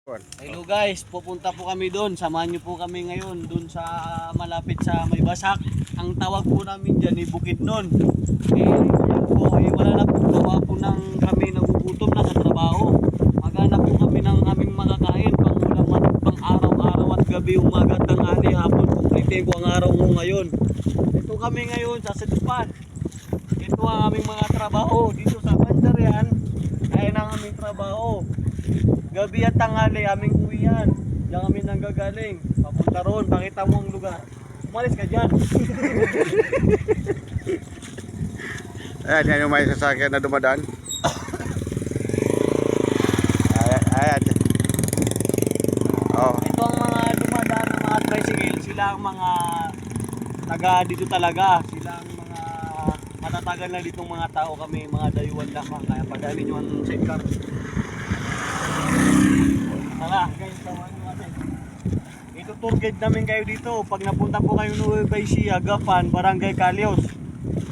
Hello guys, pupunta po kami doon. Samahan niyo po kami ngayon doon sa malapit sa May Basak. Ang tawag po namin diyan ay Bukidnon. Wala na po gawa po ng kami nagugutom na sa trabaho. Maghanap po kami ng aming makakain pangulam at pang araw-araw at gabi, umaga, tanghali, hapon. Kumplitin po ang araw mo ngayon. Ito kami ngayon sa Sedupan. Ito ang aming mga trabaho dito sa Bandarian. Ayan ang aming trabaho. Gabi at tanghali, aming uwian. Diyan kami nanggagaling. Papunta roon, pakita mo ang lugar. Umalis ka dyan. Ayan, yan yung may sasakyan na dumadaan. Ayan. Oh. Ito ang mga dumadaan ng mga tricycle. Sila ang mga taga dito talaga. Sila ang mga matatagal na ditong mga tao. Kami mga dayuan lamang. Kaya padali nyo ang sidecar. Tara guys, tawagan nyo kami. Ito tour guide namin kayo dito. Pag napunta po kayo ng Baysia, Gapan, Barangay Calios.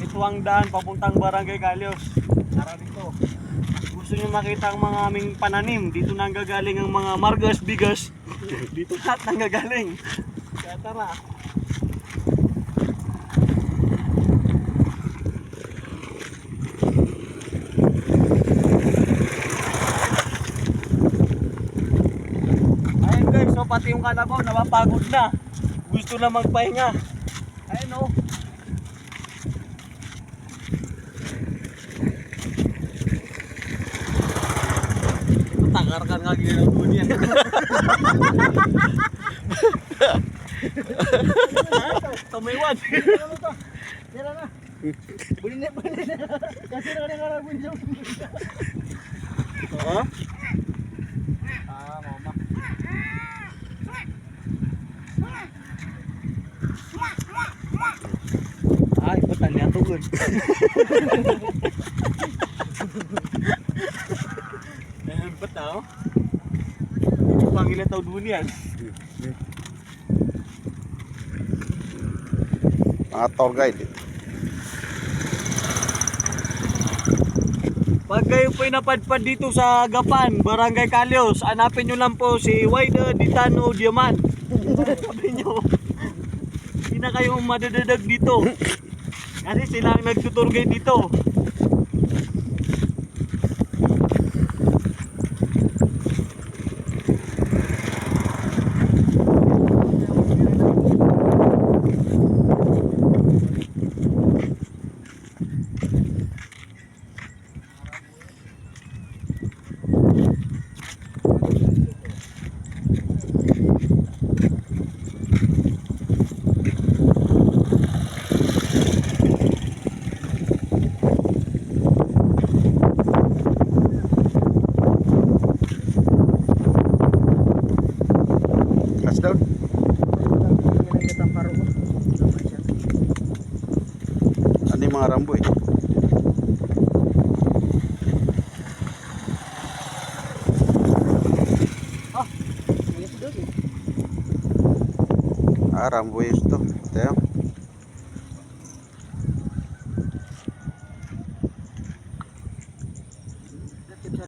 Ito ang daan papuntang Barangay Calios. Tara dito. Gusto nyo makita ang mga aming pananim. Dito nanggagaling ang mga margas, bigas. Dito lahat nanggagaling. Kaya tara. So pati yung kalabaw napapagod na. Gusto na magpahinga. Ayun o. Ito takar ka nga ginagawa po niya. Tumiwan. Tira na. Buli na. Kasi na nangarabun siya. Oo. Mama. Ay, betul niya tugon. Ayan, betul. Panggilan tao dunian. Mga tour guide. Pag kayo po'y napadpad dito sa Gapan, Barangay Calios, hanapin nyo lang po si Wayda Ditano Diaman. Sabi nyo, hindi na kayo madadadag dito. Kasi sila ang nagtuturgay dito. Down. Ano yung mga rambo eh? Rambo is to. Ito yun.